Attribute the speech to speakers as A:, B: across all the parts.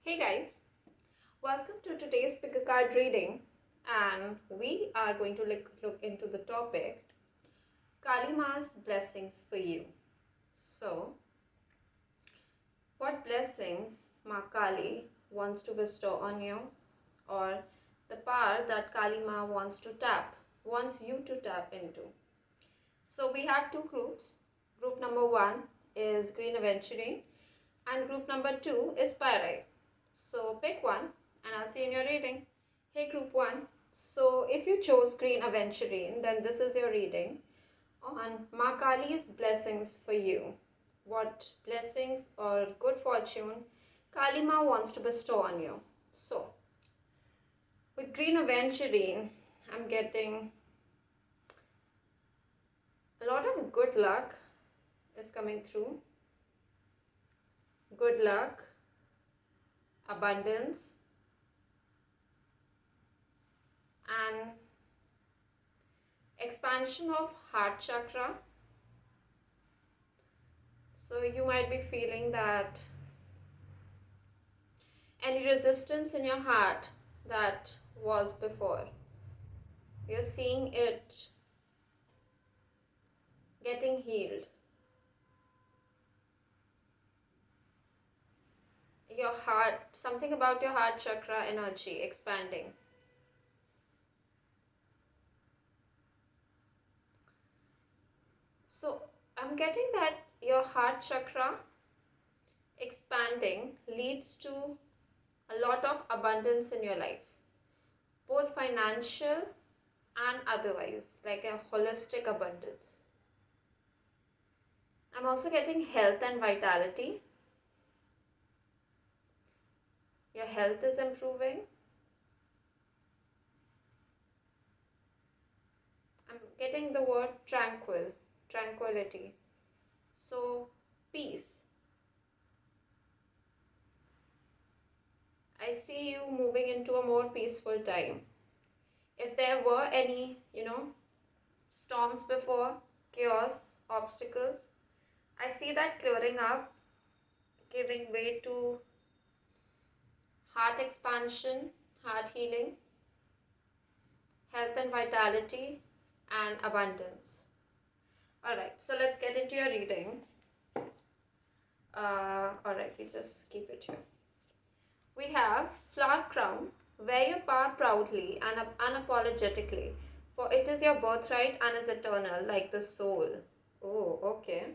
A: Hey guys, welcome to today's pick a card reading, and we are going to look into the topic Kali Maa's blessings for you. So, what blessings Maa Kali wants to bestow on you, or the power that Kali Maa wants you to tap into. So, we have two groups. Group number one is Green Aventurine, and group number two is Pyrite. So pick one and I'll see you in your reading. Hey group one, so if you chose Green Aventurine, then this is your reading on Maa Kali's blessings for you. What blessings or good fortune Kali Maa wants to bestow on you. So with Green Aventurine, I'm getting a lot of good luck is coming through. Good luck, abundance, and expansion of heart chakra. So you might be feeling that any resistance in your heart that was before, you're seeing it getting healed. Your heart, something about your heart chakra energy expanding. So I'm getting that your heart chakra expanding leads to a lot of abundance in your life, both financial and otherwise, like a holistic abundance. I'm also getting health and vitality. Your health is improving. I'm getting the word tranquility. So, peace. I see you moving into a more peaceful time. If there were any, storms before, chaos, obstacles, I see that clearing up, giving way to heart expansion, heart healing, health and vitality, and abundance. Alright, so let's get into your reading. Alright, we just keep it here. We have Flower Crown. Wear your power proudly and unapologetically, for it is your birthright and is eternal like the soul. Oh, okay.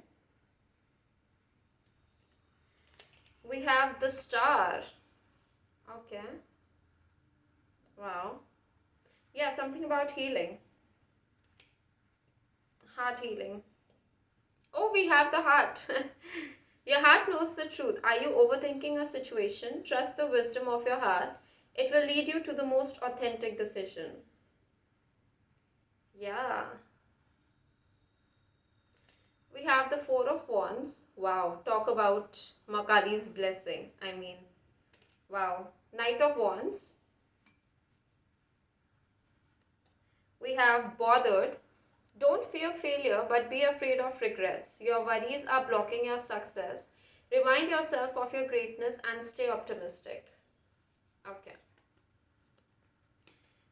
A: We have the Star. Okay. Wow. Yeah, something about healing. Heart healing. Oh, we have the heart. Your heart knows the truth. Are you overthinking a situation? Trust the wisdom of your heart. It will lead you to the most authentic decision. Yeah. We have the Four of Wands. Wow. Talk about Maa Kali's blessing. Wow. Knight of Wands. We have Bothered. Don't fear failure, but be afraid of regrets. Your worries are blocking your success. Remind yourself of your greatness and stay optimistic. Okay.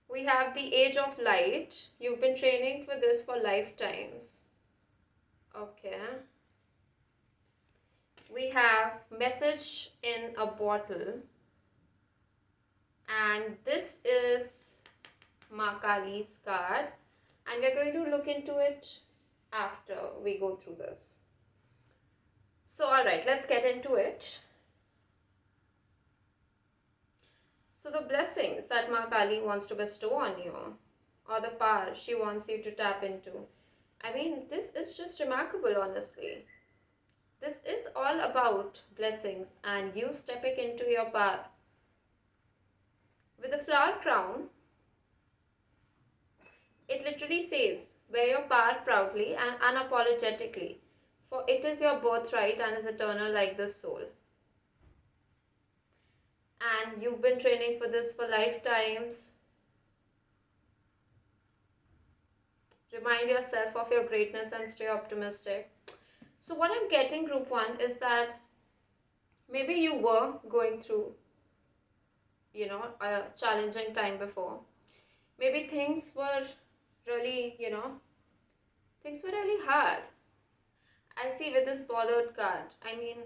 A: We have the Age of Light. You've been training for this for lifetimes. Okay. We have Message in a Bottle. And this is Maa Kali's card. And we're going to look into it after we go through this. So, alright, let's get into it. So, the blessings that Maa Kali wants to bestow on you, or the power she wants you to tap into, this is just remarkable, honestly. This is all about blessings and you stepping into your power. With the Flower Crown, it literally says, wear your power proudly and unapologetically, for it is your birthright and is eternal like the soul. And you've been training for this for lifetimes. Remind yourself of your greatness and stay optimistic. So what I'm getting, group one, is that maybe you were going through a challenging time before. Maybe things were really, things were really hard. I see with this bothered card, I mean,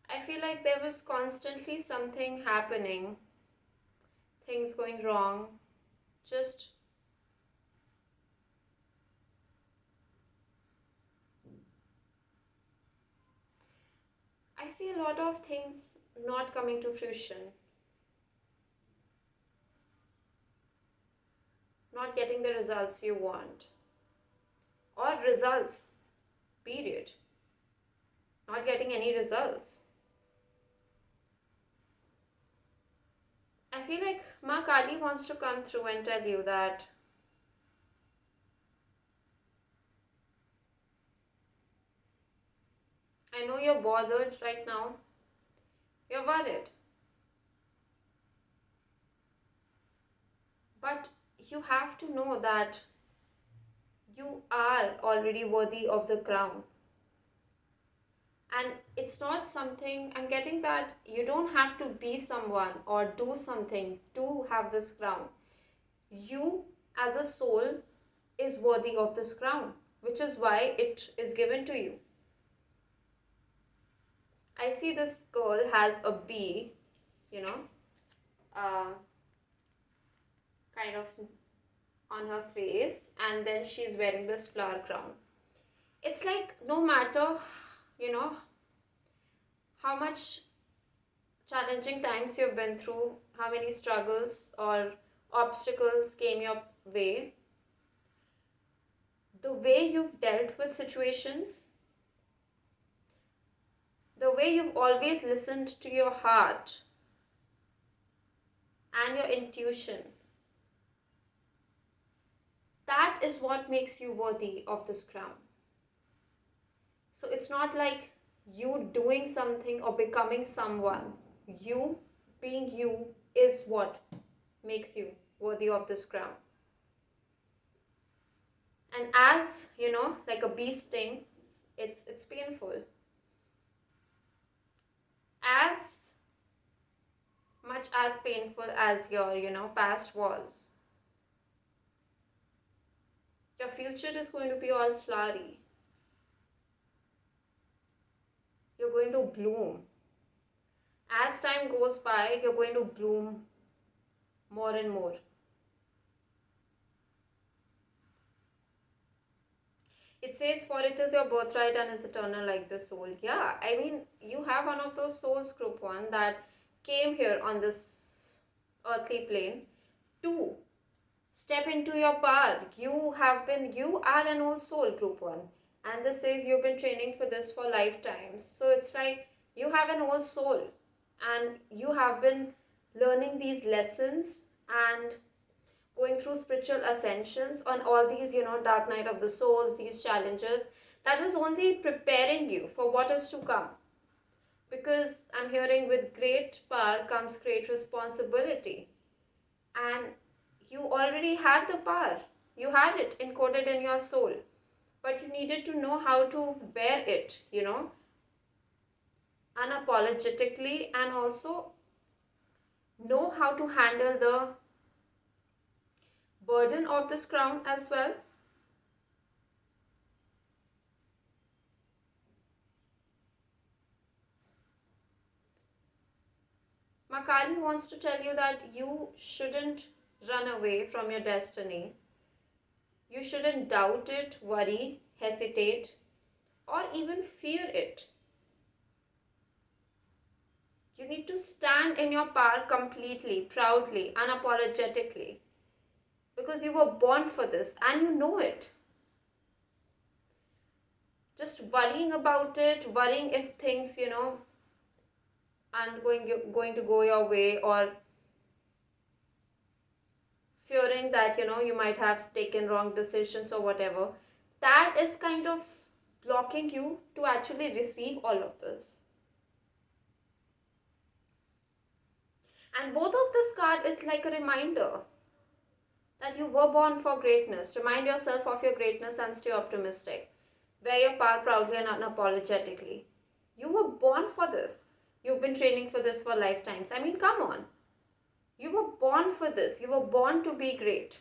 A: I feel like there was constantly something happening, things going wrong, just I see a lot of things not coming to fruition, not getting the results you want, or results, period, not getting any results. I feel like Maa Kali wants to come through and tell you that I know you're bothered right now, you're worried, but you have to know that you are already worthy of the crown. And it's not something, I'm getting that you don't have to be someone or do something to have this crown. You as a soul is worthy of this crown, which is why it is given to you. I see this girl has a bee, uh, kind of on her face, and then she's wearing this flower crown. It's like no matter, how much challenging times you've been through, how many struggles or obstacles came your way, the way you've dealt with situations, the way you've always listened to your heart and your intuition, that is what makes you worthy of this crown. So it's not like you doing something or becoming someone. You being you is what makes you worthy of this crown. And as, like a bee sting, it's painful. As much as painful as your, past was, your future is going to be all flowery. You're going to bloom. As time goes by, you're going to bloom more and more. It says, for it is your birthright and is eternal like the soul. Yeah, I mean, you have one of those souls, group 1, that came here on this earthly plane to step into your power. You are an old soul, group 1. And this says you've been training for this for lifetimes. So it's like you have an old soul and you have been learning these lessons and going through spiritual ascensions on all these, dark night of the souls, these challenges. That was only preparing you for what is to come. Because I'm hearing with great power comes great responsibility. And you already had the power. You had it encoded in your soul. But you needed to know how to bear it, unapologetically, and also know how to handle the burden of this crown as well. Maa Kali wants to tell you that you shouldn't run away from your destiny. You shouldn't doubt it, worry, hesitate, or even fear it. You need to stand in your power completely, proudly, unapologetically. Because you were born for this and you know it. Just worrying about it, worrying if things, aren't going to go your way, or fearing that, you might have taken wrong decisions or whatever, that is kind of blocking you to actually receive all of this. And both of this card is like a reminder that you were born for greatness. Remind yourself of your greatness and stay optimistic. Wear your power proudly and unapologetically. You were born for this. You've been training for this for lifetimes. I mean, come on. You were born for this. You were born to be great.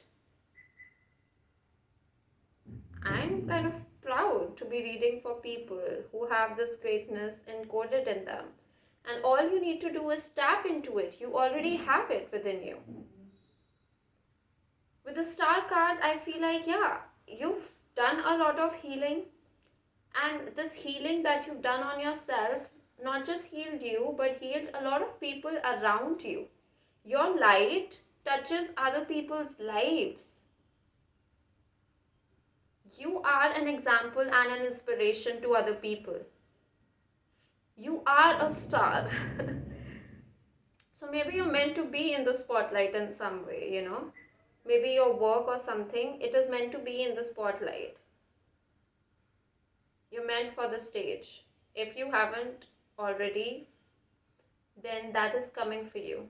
A: I'm kind of proud to be reading for people who have this greatness encoded in them. And all you need to do is tap into it. You already have it within you. With the star card, I feel like, yeah, you've done a lot of healing. And this healing that you've done on yourself not just healed you, but healed a lot of people around you. Your light touches other people's lives. You are an example and an inspiration to other people. You are a star. So maybe you're meant to be in the spotlight in some way, you know. Maybe your work or something, it is meant to be in the spotlight. You're meant for the stage. If you haven't already, then that is coming for you.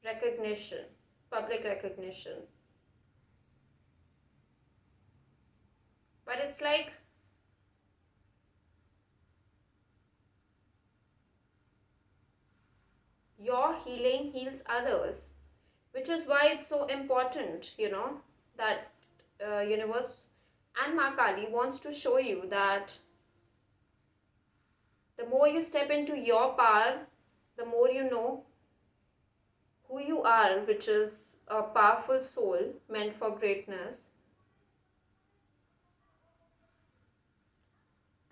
A: Recognition, public recognition. But it's like your healing heals others, which is why it's so important, you know, that universe and Maa Kali wants to show you that the more you step into your power, the more you know who you are, which is a powerful soul meant for greatness.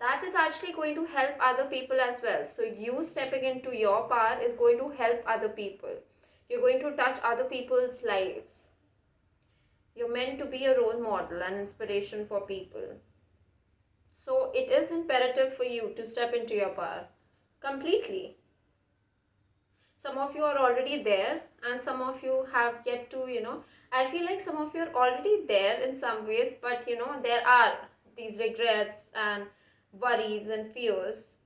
A: That is actually going to help other people as well. So you stepping into your power is going to help other people. You're going to touch other people's lives. You're meant to be a role model and inspiration for people. So it is imperative for you to step into your power completely. Some of you are already there and some of you have yet to, you know, I feel like some of you are already there in some ways, but you know, there are these regrets and worries and fears.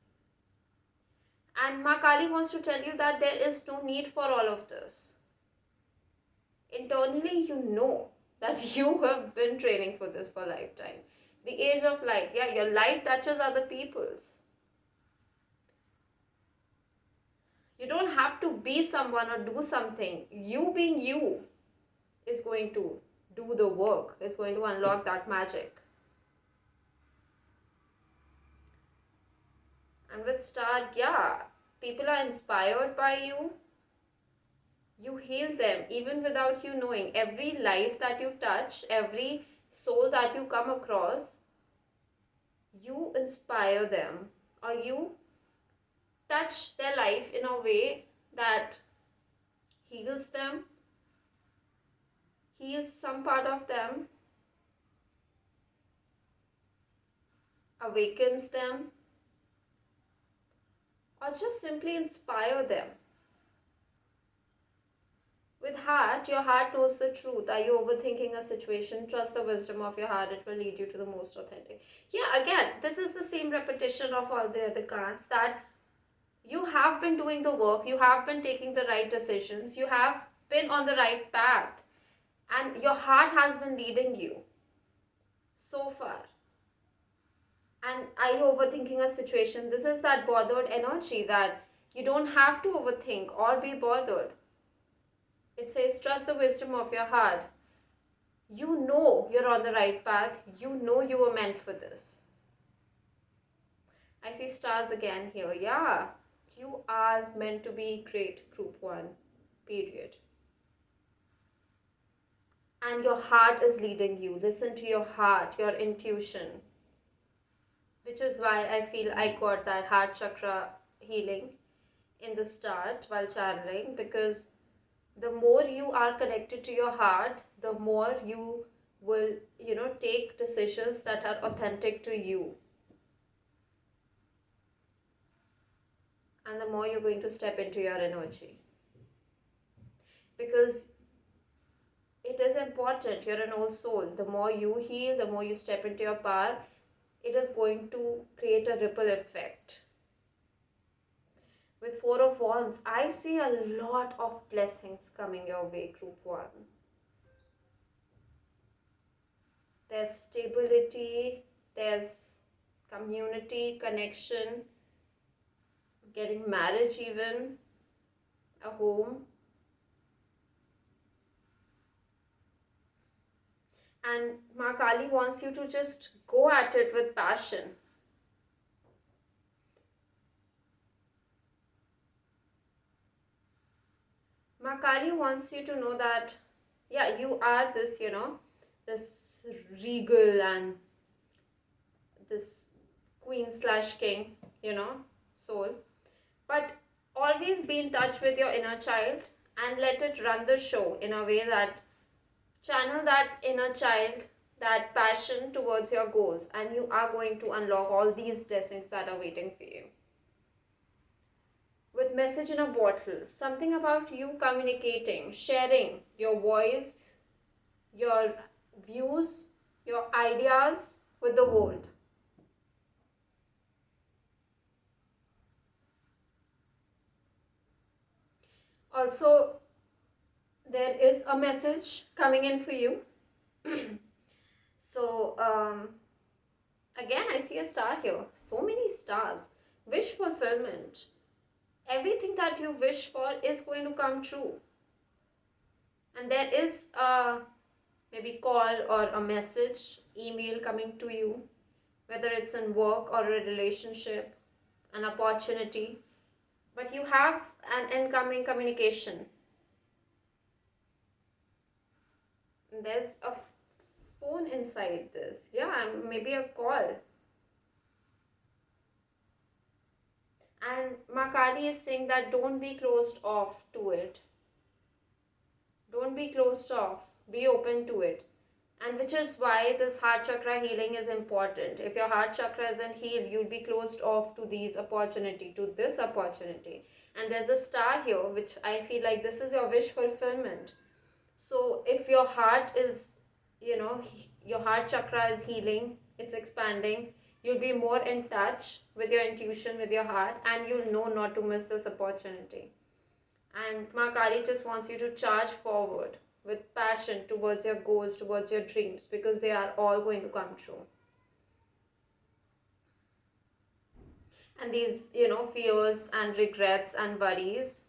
A: And Maa Kali wants to tell you that there is no need for all of this. Internally, you know that you have been training for this for a lifetime. The age of light, yeah, your light touches other people's. You don't have to be someone or do something. You being you is going to do the work. It's going to unlock that magic. And with star, yeah, people are inspired by you. You heal them even without you knowing. Every life that you touch, every soul that you come across, you inspire them or you touch their life in a way that heals them, heals some part of them, awakens them, or just simply inspire them. With heart, your heart knows the truth. Are you overthinking a situation? Trust the wisdom of your heart. It will lead you to the most authentic. Yeah, again, this is the same repetition of all the other cards, that you have been doing the work. You have been taking the right decisions. You have been on the right path. And your heart has been leading you so far. And are you overthinking a situation? This is that bothered energy that you don't have to overthink or be bothered. It says, trust the wisdom of your heart. You know you're on the right path. You know you were meant for this. I see stars again here. Yeah, you are meant to be great, group 1, period. And your heart is leading you. Listen to your heart, your intuition. Which is why I feel I got that heart chakra healing in the start while channeling, because the more you are connected to your heart, the more you will, you know, take decisions that are authentic to you. And the more you're going to step into your energy. Because it is important, you're an old soul. The more you heal, the more you step into your power, it is going to create a ripple effect. With 4 of Wands, I see a lot of blessings coming your way, group 1. There's stability, there's community, connection, getting marriage even, a home. And Maa Kali wants you to just go at it with passion. Maa Kali wants you to know that, yeah, you are this, this regal and this queen slash king, soul. But always be in touch with your inner child and let it run the show in a way that channel that inner child, that passion towards your goals, and you are going to unlock all these blessings that are waiting for you. With message in a bottle, something about you communicating, sharing your voice, your views, your ideas with the world. Also, there is a message coming in for you. So, again, I see a star here. So many stars. Wish fulfillment. Everything that you wish for is going to come true. And there is a maybe call or a message, email coming to you, whether it's in work or a relationship, an opportunity. But you have an incoming communication. And there's a phone inside this. Yeah, maybe a call. And Maa Kali is saying that don't be closed off to it. Don't be closed off. Be open to it. And which is why this heart chakra healing is important. If your heart chakra isn't healed, you'll be closed off to these opportunity, to this opportunity. And there's a star here, which I feel like this is your wish fulfillment. So if your heart is, your heart chakra is healing, it's expanding, you'll be more in touch with your intuition, with your heart, and you'll know not to miss this opportunity. And Maa Kali just wants you to charge forward with passion towards your goals, towards your dreams, because they are all going to come true. And these, fears and regrets and worries,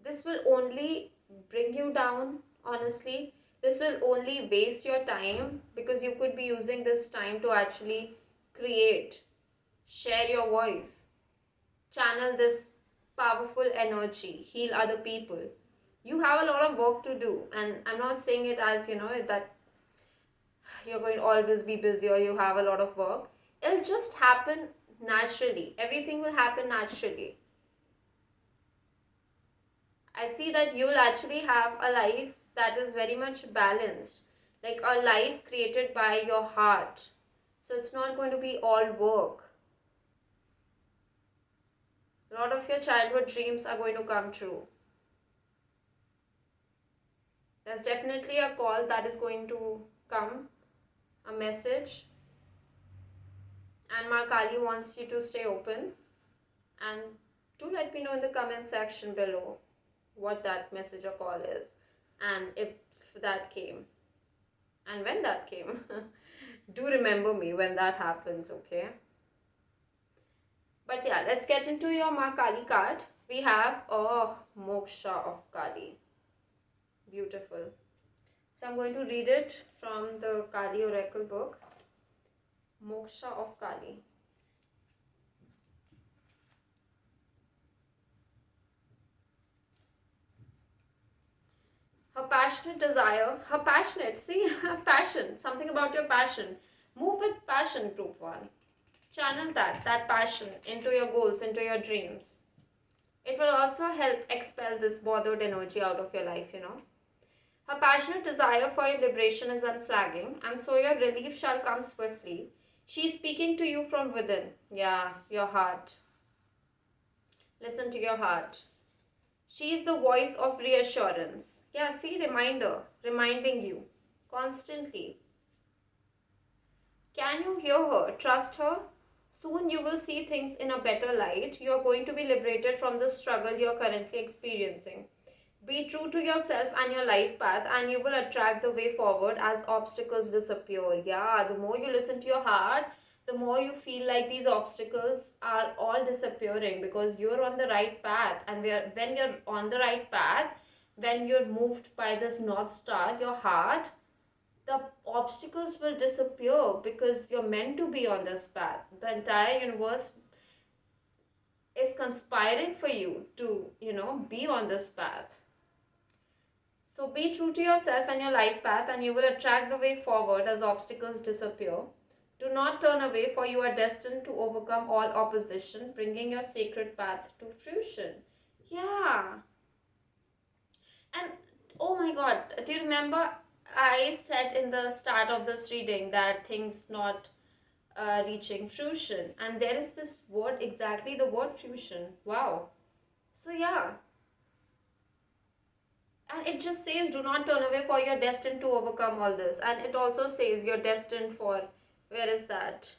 A: this will only bring you down, honestly. This will only waste your time, because you could be using this time to actually create, share your voice, channel this powerful energy, heal other people. You have a lot of work to do, and I'm not saying it as, that you're going to always be busy or you have a lot of work. It'll just happen naturally. Everything will happen naturally. I see that you'll actually have a life that is very much balanced, like a life created by your heart. So it's not going to be all work. A lot of your childhood dreams are going to come true. There's definitely a call that is going to come, a message. And Maa Kali wants you to stay open. And do let me know in the comment section below what that message or call is, and if that came, and when that came. Do remember me when that happens, okay? But yeah, let's get into your Maa Kali card. We have, Moksha of Kali. Beautiful. So I'm going to read it from the Kali Oracle book. Moksha of Kali. Her passionate desire, passion, something about your passion. Move with passion, group 1. Channel that passion into your goals, into your dreams. It will also help expel this bothered energy out of your life, Her passionate desire for your liberation is unflagging, and so your relief shall come swiftly. She is speaking to you from within. Yeah, your heart. Listen to your heart. She is the voice of reassurance. Yeah, see, reminding you constantly. Can you hear her? Trust her. Soon you will see things in a better light. You are going to be liberated from the struggle you are currently experiencing. Be true to yourself and your life path, and you will attract the way forward as obstacles disappear. Yeah, the more you listen to your heart, the more you feel like these obstacles are all disappearing, because you're on the right path. And when you're on the right path, when you're moved by this North Star, your heart, the obstacles will disappear, because you're meant to be on this path. The entire universe is conspiring for you to, be on this path. So be true to yourself and your life path, and you will attract the way forward as obstacles disappear. Do not turn away, for you are destined to overcome all opposition, bringing your sacred path to fruition. Yeah. And oh my god, do you remember I said in the start of this reading that things not reaching fruition? And there is this word, exactly the word fruition. Wow. So yeah. And it just says, do not turn away, for you're destined to overcome all this. And it also says you're destined for, where is that?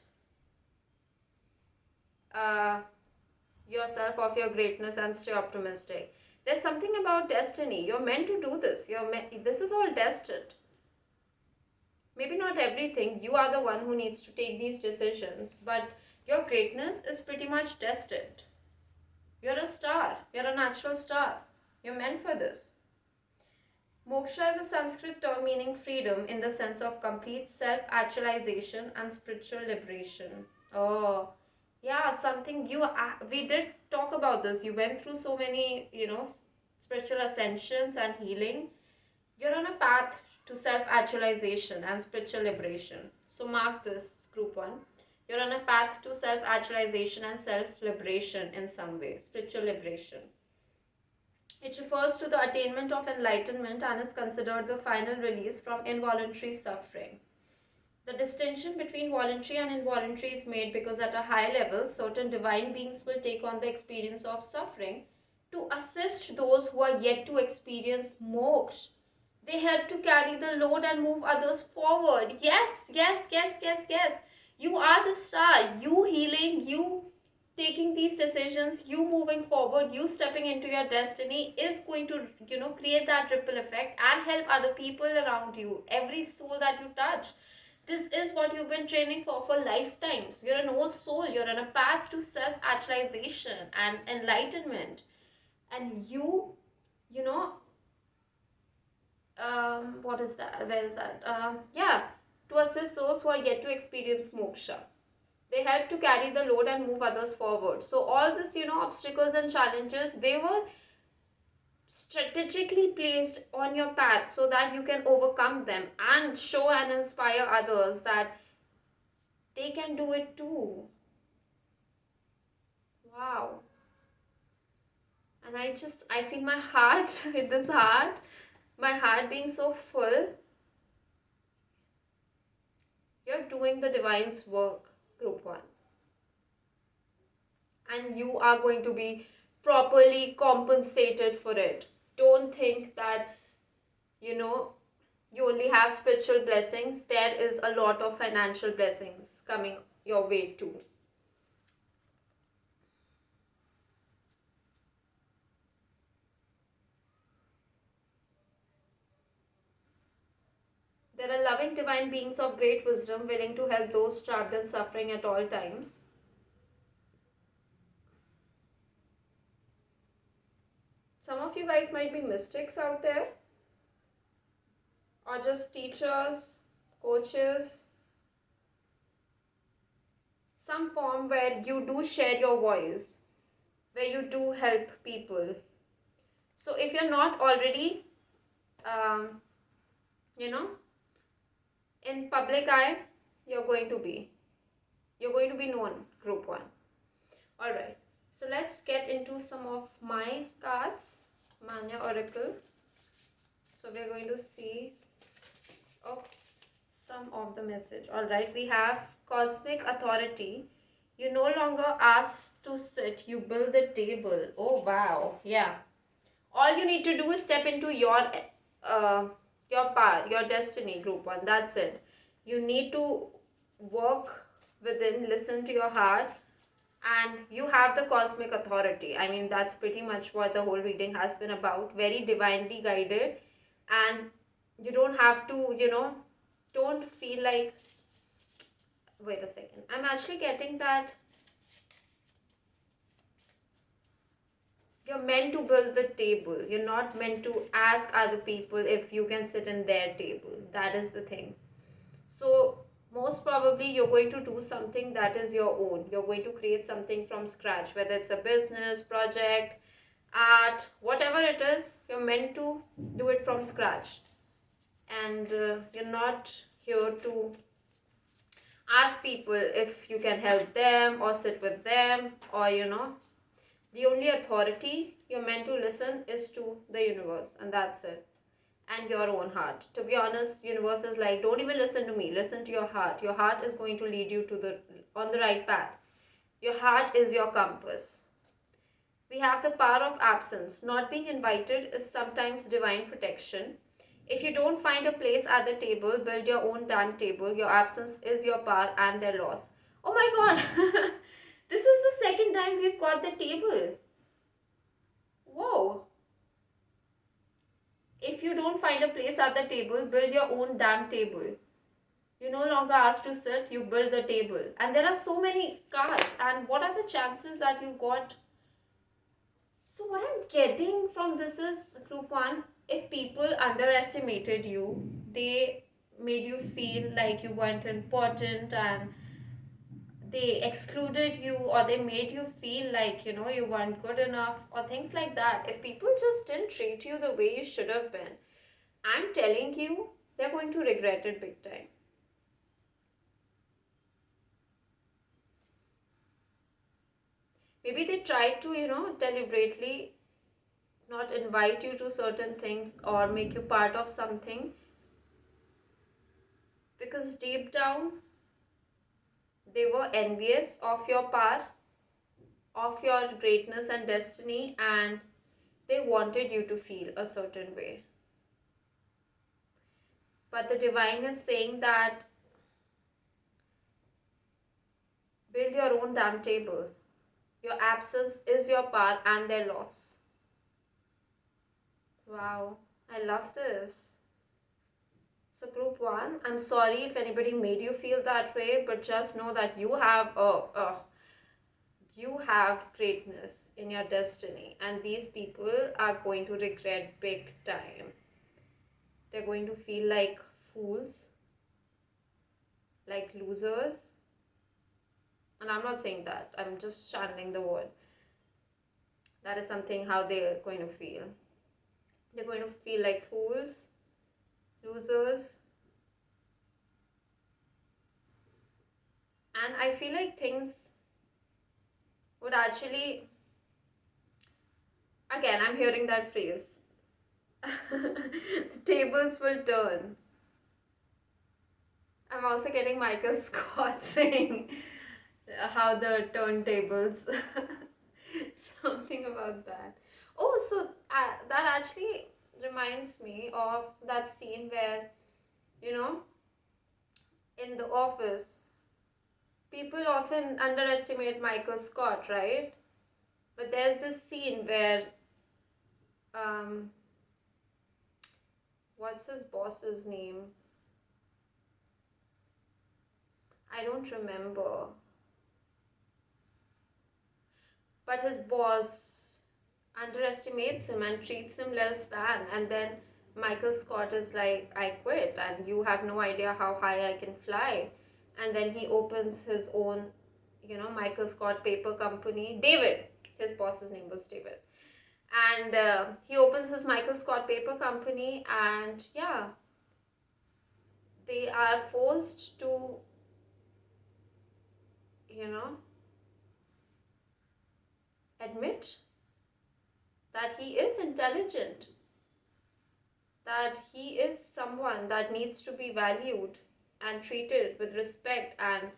A: Yourself of your greatness and stay optimistic. There's something about destiny. You're meant to do this. This is all destined. Maybe not everything. You are the one who needs to take these decisions. But your greatness is pretty much destined. You're a star. You're a natural star. You're meant for this. Moksha is a Sanskrit term meaning freedom in the sense of complete self-actualization and spiritual liberation. Oh, yeah, something we did talk about this. You went through so many, spiritual ascensions and healing. You're on a path to self-actualization and spiritual liberation. So mark this, group 1. You're on a path to self-actualization and self-liberation in some way, spiritual liberation. It refers to the attainment of enlightenment and is considered the final release from involuntary suffering. The distinction between voluntary and involuntary is made because at a high level, certain divine beings will take on the experience of suffering to assist those who are yet to experience moksha. They help to carry the load and move others forward. Yes, yes, yes, yes, yes. You are the star. You healing, you taking these decisions, you moving forward, you stepping into your destiny is going to, create that ripple effect and help other people around you, every soul that you touch. This is what you've been training for lifetimes. You're an old soul. You're on a path to self-actualization and enlightenment. And you know, what is that? Where is that? To assist those who are yet to experience moksha. They help to carry the load and move others forward. So all this, obstacles and challenges, they were strategically placed on your path so that you can overcome them and show and inspire others that they can do it too. Wow. And I feel my heart, with this heart, my heart being so full. You're doing the divine's work, group 1. And you are going to be properly compensated for it. Don't think that, you only have spiritual blessings. There is a lot of financial blessings coming your way too. There are loving divine beings of great wisdom willing to help those trapped in suffering at all times. Some of you guys might be mystics out there, or just teachers, coaches, some form where you do share your voice, where you do help people. So if you're not already, in public eye, you're going to be known, group 1. Alright, so let's get into some of my cards, Manya Oracle. So we're going to see some of the message. Alright, we have Cosmic Authority. You no longer ask to sit, you build the table. Oh wow, yeah. All you need to do is step into your power, your destiny, group 1. That's it. You need to work within, listen to your heart, and you have the cosmic authority. I mean, that's pretty much what the whole reading has been about. Very divinely guided, and you don't have to, don't feel like wait a second. I'm actually getting that you're meant to build the table. You're not meant to ask other people if you can sit in their table. That is the thing. So, most probably, you're going to do something that is your own. You're going to create something from scratch, whether it's a business, project, art, whatever it is, you're meant to do it from scratch. And you're not here to ask people if you can help them or sit with them, or the only authority you're meant to listen is to the universe, and that's it. And your own heart. To be honest, universe is like, don't even listen to me, listen to your heart. Your heart is going to lead you to the on the right path. Your heart is your compass. We have the power of absence. Not being invited is sometimes divine protection. If you don't find a place at the table, build your own damn table. Your absence is your power and their loss. Oh my god! This is the second time we've got the table. Whoa! If you don't find a place at the table, build your own damn table. You no longer asked to sit, you build the table. And there are so many cards. And what are the chances that you got? So what I'm getting from this is, group 1, if people underestimated you, they made you feel like you weren't important, and they excluded you, or they made you feel like you weren't good enough, or things like that. If people just didn't treat you the way you should have been, I'm telling you, they're going to regret it big time. Maybe they tried to deliberately not invite you to certain things or make you part of something, because deep down they were envious of your power, of your greatness and destiny, and they wanted you to feel a certain way. But the divine is saying that build your own damn table. Your absence is your power and their loss. Wow, I love this. So group 1, I'm sorry if anybody made you feel that way, but just know that you have greatness in your destiny, and these people are going to regret big time. They're going to feel like fools, like losers. And I'm not saying that, I'm just channeling the word. That is something how they're going to feel. They're going to feel like fools, losers. And I feel like things would actually, again, I'm hearing that phrase, the tables will turn. I'm also getting Michael Scott saying how the turntables, something about that. Oh, so that actually reminds me of that scene where, in the office, people often underestimate Michael Scott, right? But there's this scene where, what's his boss's name? I don't remember. But his boss underestimates him and treats him less than, and then Michael Scott is like, I quit, and you have no idea how high I can fly. And then he opens his own, Michael Scott paper company. David, his boss's name was David. And he opens his Michael Scott paper company, and yeah, they are forced to, admit that he is intelligent, that he is someone that needs to be valued and treated with respect and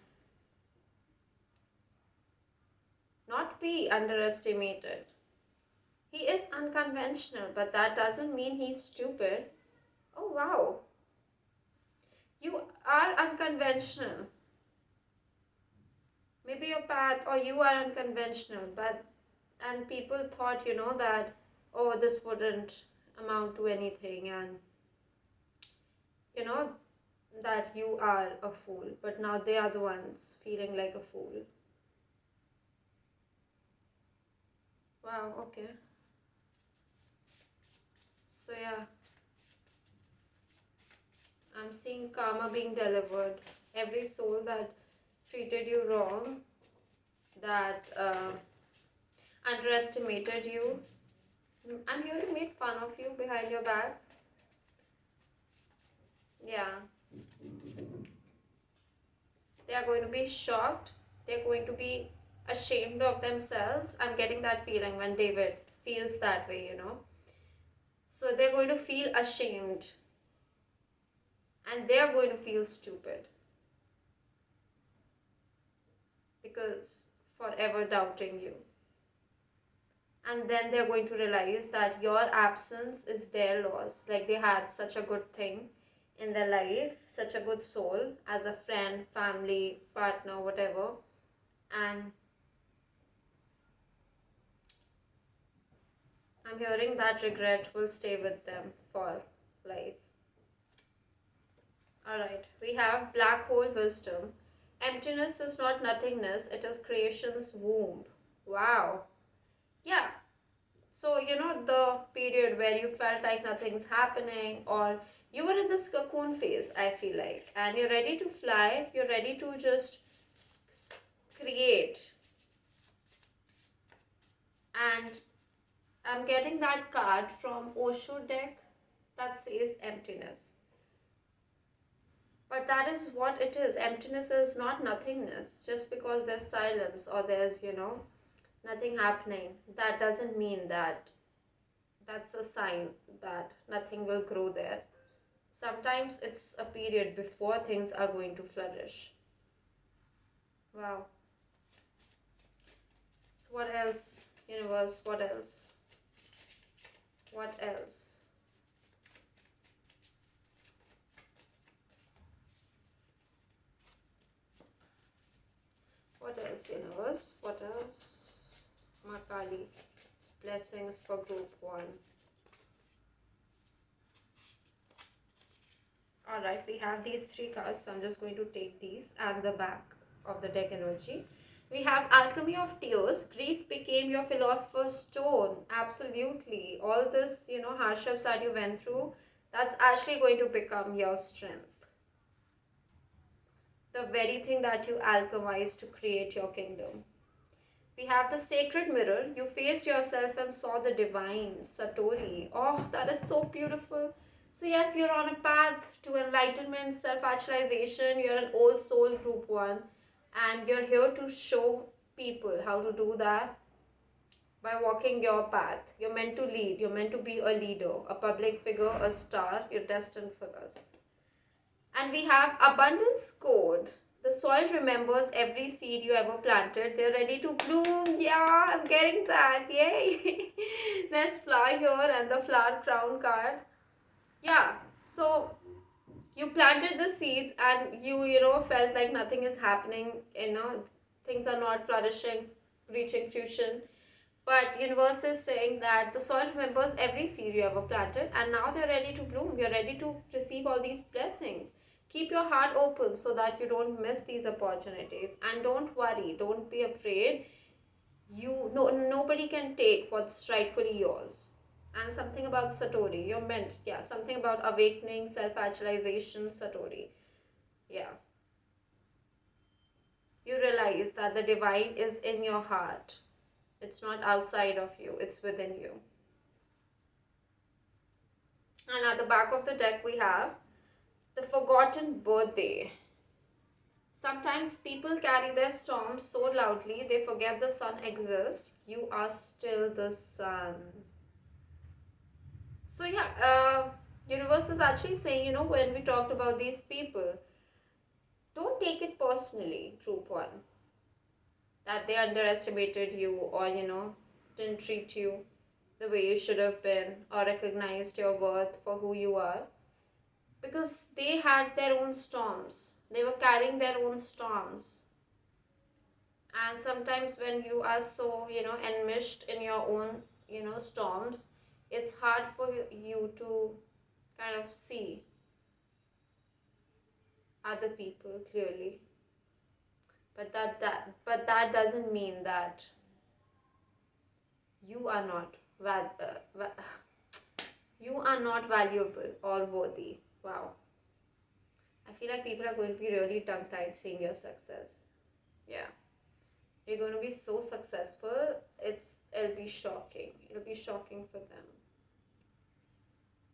A: not be underestimated. He is unconventional, but that doesn't mean he's stupid. Oh wow. You are unconventional. Maybe your path or you are unconventional, and people thought, that, oh, this wouldn't amount to anything, and that you are a fool, but now they are the ones feeling like a fool. Wow, okay. So, yeah, I'm seeing karma being delivered. Every soul that treated you wrong, that underestimated you, I'm hearing made fun of you behind your back. Yeah, they are going to be shocked. They're going to be ashamed of themselves. I'm getting that feeling when David feels that way. So they're going to feel ashamed and they're going to feel stupid because forever doubting you. And then they're going to realize that your absence is their loss. Like they had such a good thing in their life, such a good soul as a friend, family, partner, whatever. And I'm hearing that regret will stay with them for life. Alright, we have black hole wisdom. Emptiness is not nothingness, it is creation's womb. Wow. Yeah. So, the period where you felt like nothing's happening, or you were in this cocoon phase, I feel like, and you're ready to fly, you're ready to just create. And I'm getting that card from Osho deck that says emptiness. But that is what it is. Emptiness is not nothingness. Just because there's silence or there's, nothing happening, that doesn't mean that that's a sign that nothing will grow there. Sometimes it's a period before things are going to flourish. Wow. So, what else, universe? What else? What else? What else, universe? What else? Maa Kali. Blessings for group 1. Alright, we have these 3 cards, so I'm just going to take these and the back of the deck energy. We have Alchemy of Tears. Grief became your philosopher's stone. Absolutely. All this, hardships that you went through, that's actually going to become your strength. The very thing that you alchemized to create your kingdom. We have the Sacred Mirror. You faced yourself and saw the divine, Satori. Oh, that is so beautiful. So yes, you're on a path to enlightenment, self-actualization. You're an old soul, group 1. And you're here to show people how to do that by walking your path. You're meant to lead. You're meant to be a leader, a public figure, a star. You're destined for this. And we have Abundance Code. The soil remembers every seed you ever planted. They're ready to bloom. Yeah, I'm getting that. Yay. There's flower here and the flower crown card. Yeah, so you planted the seeds and you felt like nothing is happening. Things are not flourishing, reaching fruition. But universe is saying that the soil remembers every seed you ever planted and now they're ready to bloom. You're ready to receive all these blessings. Keep your heart open so that you don't miss these opportunities. And don't worry, don't be afraid. Nobody can take what's rightfully yours. And something about Satori, you're meant, yeah, something about awakening, self-actualization, Satori. Yeah. You realize that the divine is in your heart. It's not outside of you, it's within you. And at the back of the deck we have the Forgotten Birthday. Sometimes people carry their storms so loudly they forget the sun exists. You are still the sun. So yeah, universe is actually saying, when we talked about these people, don't take it personally, group 1, that they underestimated you or, didn't treat you the way you should have been or recognized your worth for who you are. Because they had their own storms. They were carrying their own storms. And sometimes when you are so, enmeshed in your own, storms, it's hard for you to kind of see. other people clearly, but that doesn't mean that you are not you are not valuable or worthy. Wow. I feel like people are going to be really tongue-tied seeing your success. Yeah. You're going to be so successful, it'll be shocking. It'll be shocking for them.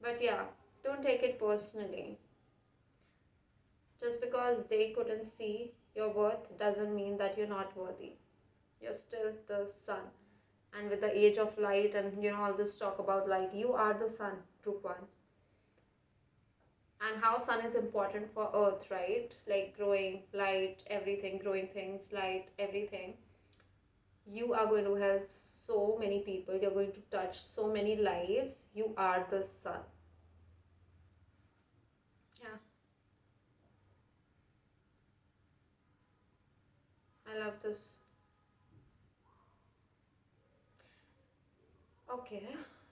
A: But yeah, don't take it personally. Just because they couldn't see your worth doesn't mean that you're not worthy. You're still the sun. And with the age of light and all this talk about light, you are the sun, group one. And how sun is important for earth, right? Like growing light, everything, growing things, light, everything. You are going to help so many people. You're going to touch so many lives. You are the sun. Yeah. I love this. Okay.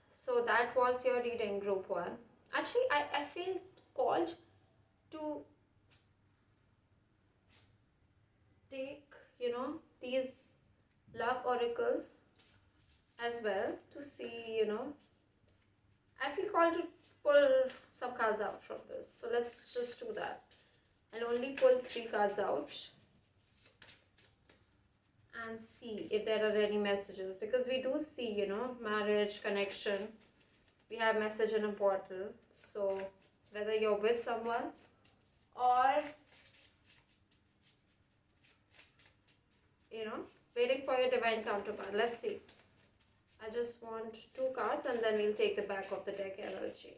A: So that was your reading, group one. Actually, I feel called to take, these love oracles as well to see, I feel called to pull some cards out from this. So let's just do that. I'll only pull 3 cards out and see if there are any messages, because we do see, marriage, connection. We have message in a bottle. So whether you're with someone or waiting for your divine counterpart. Let's see. I just want 2 cards and then we'll take the back of the deck energy.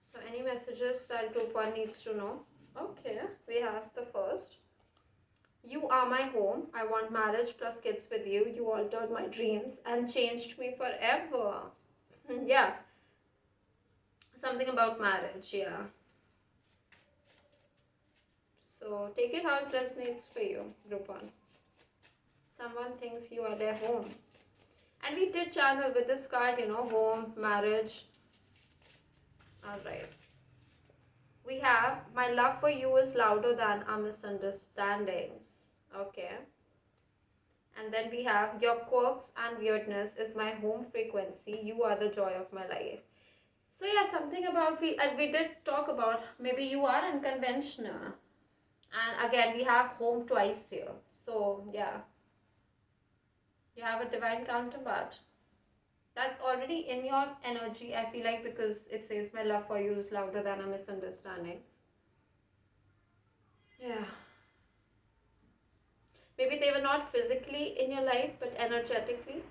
A: So any messages that group 1 needs to know? Okay, we have the first. You are my home. I want marriage plus kids with you. You altered my dreams and changed me forever. Yeah. Something about marriage, yeah. So take it how it resonates for you, group 1. Someone thinks you are their home. And we did channel with this card, home, marriage. Alright. We have, my love for you is louder than our misunderstandings. Okay. And then we have, your quirks and weirdness is my home frequency. You are the joy of my life. So yeah, something about, we did talk about, maybe you are unconventional. And again, we have home twice here. So yeah. You have a divine counterpart. That's already in your energy, I feel like, because it says my love for you is louder than our misunderstandings. Yeah. Maybe they were not physically in your life, but energetically.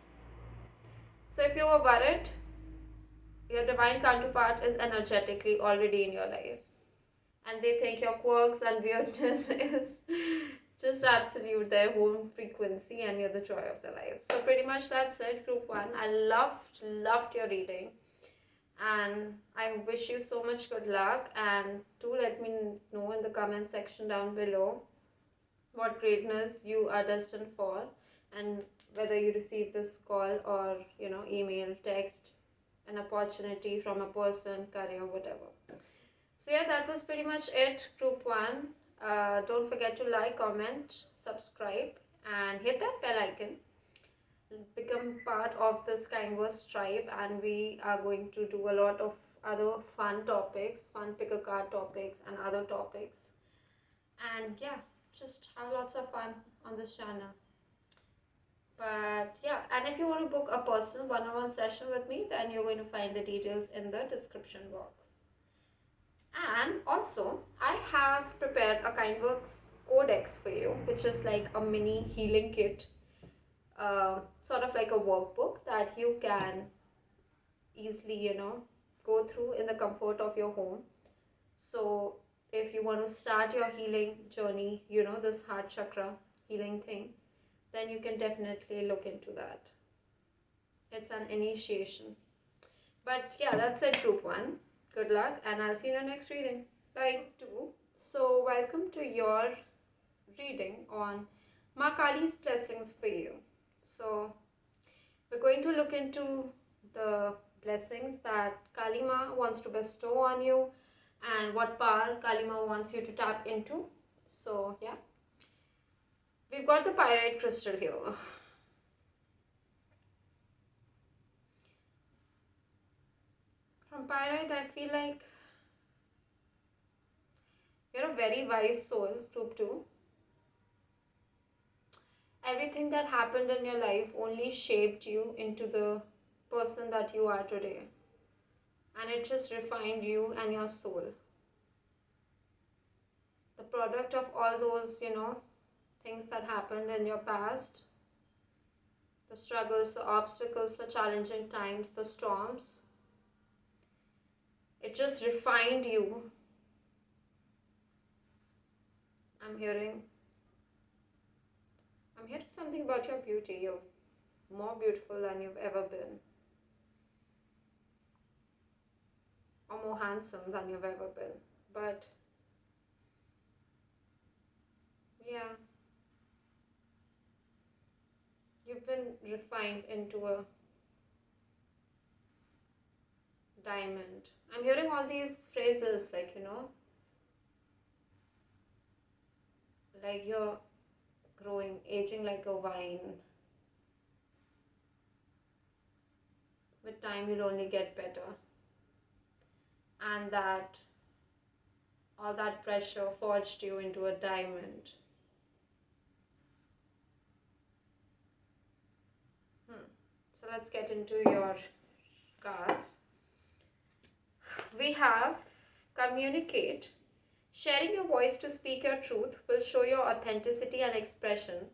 A: So if you were worried, your divine counterpart is energetically already in your life. And they think your quirks and weirdness is just absolute, their home frequency, and you're the joy of their life. So pretty much that's it, group 1. I loved your reading. And I wish you so much good luck, and do let me know in the comment section down below what greatness you are destined for, and whether you receive this call or email, text, an opportunity from a person, career, whatever. So yeah, that was pretty much it, group 1. Don't forget to like, comment, subscribe, and hit that bell icon. Become part of this thekindverse tribe, and we are going to do a lot of other fun topics, fun pick a card topics and other topics. And yeah, just have lots of fun on this channel. But yeah, and if you want to book a personal one-on-one session with me, then you're going to find the details in the description box. And also, I have prepared a thekindverse codex for you, which is like a mini healing kit, sort of like a workbook that you can easily, go through in the comfort of your home. So if you want to start your healing journey, this heart chakra healing thing, then you can definitely look into that. It's an initiation. But yeah, that's it, group 1. Good luck, and I'll see you in the next reading. Bye. So welcome to your reading on Maa Kali's blessings for you. So we're going to look into the blessings that Kali Ma wants to bestow on you, and what power Kali Ma wants you to tap into. So yeah, we've got the pyrite crystal here. From pyrite, I feel like you're a very wise soul, group 2. Everything that happened in your life only shaped you into the person that you are today. And it just refined you and your soul. The product of all those, things that happened in your past, the struggles, the obstacles, the challenging times, the storms, it just refined you. I'm hearing something about your beauty. You're more beautiful than you've ever been. Or more handsome than you've ever been. But yeah, you've been refined into a diamond. I'm hearing all these phrases like, like you're growing, aging like a wine. With time, you'll only get better. And that all that pressure forged you into a diamond. So let's get into your cards. We have communicate. Sharing your voice to speak your truth will show your authenticity and expression.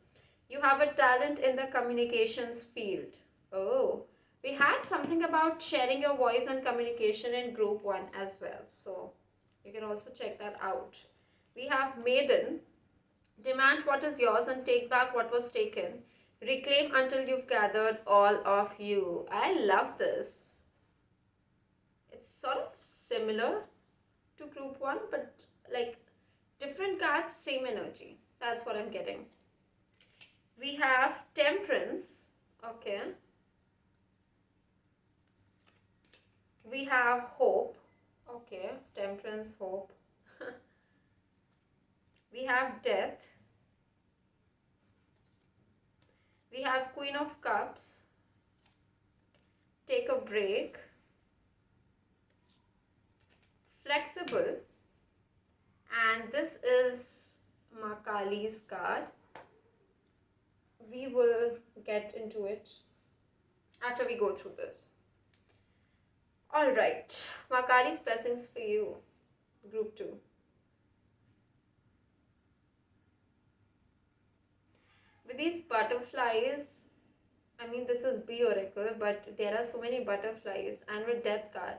A: You have a talent in the communications field. Oh, we had something about sharing your voice and communication in group 1 as well. So you can also check that out. We have maiden. Demand what is yours and take back what was taken. Reclaim until you've gathered all of you. I love this. It's sort of similar to group 1, but like different cards, same energy. That's what I'm getting. We have temperance. Okay. We have hope. Okay. Temperance, hope. We have death. We have Queen of Cups. Take a break. Flexible. And this is Maa Kali's card. We will get into it after we go through this. Alright, Maa Kali's blessings for you, group 2. With these butterflies, I mean this is B Oracle, but there are so many butterflies, and with Death card,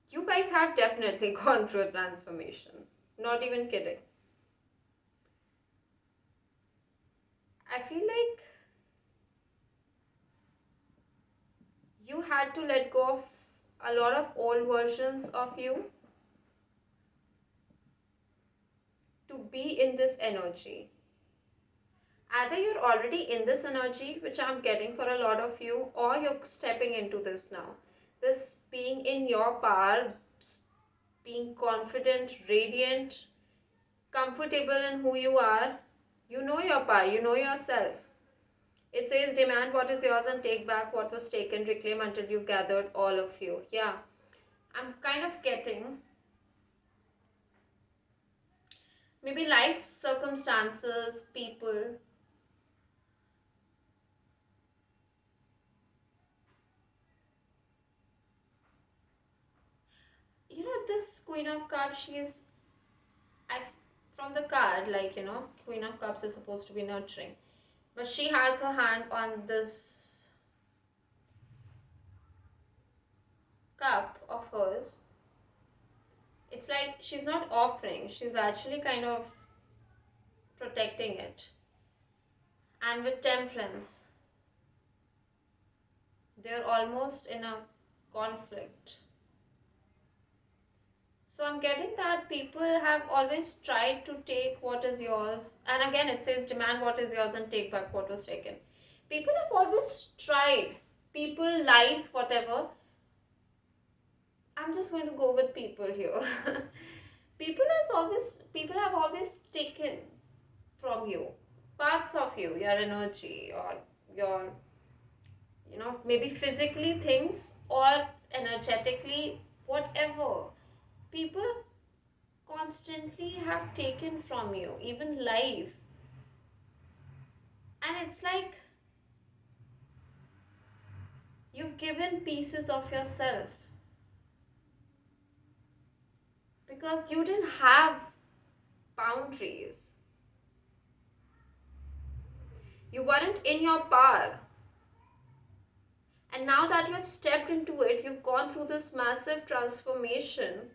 A: you guys have definitely gone through a transformation. Not even kidding. I feel like you had to let go of a lot of old versions of you to be in this energy. Either you're already in this energy, which I'm getting for a lot of you, or you're stepping into this now. This being in your power, being confident, radiant, comfortable in who you are. You know your power, you know yourself. It says demand what is yours and take back what was taken, reclaim until you've gathered all of you. Yeah, I'm kind of getting maybe life circumstances, people. This Queen of Cups, from the card, like, Queen of Cups is supposed to be nurturing. But she has her hand on this cup of hers. It's like she's not offering, she's actually kind of protecting it. And with temperance, they're almost in a conflict. So I'm getting that people have always tried to take what is yours. And again, it says demand what is yours and take back what was taken. People have always tried. People, life, whatever, I'm just going to go with people here. People have always taken from you parts of you, your energy, or your, maybe physically things, or energetically, whatever. People constantly have taken from you, even life. And it's like you've given pieces of yourself because you didn't have boundaries. You weren't in your power. And now that you have stepped into it, you've gone through this massive transformation.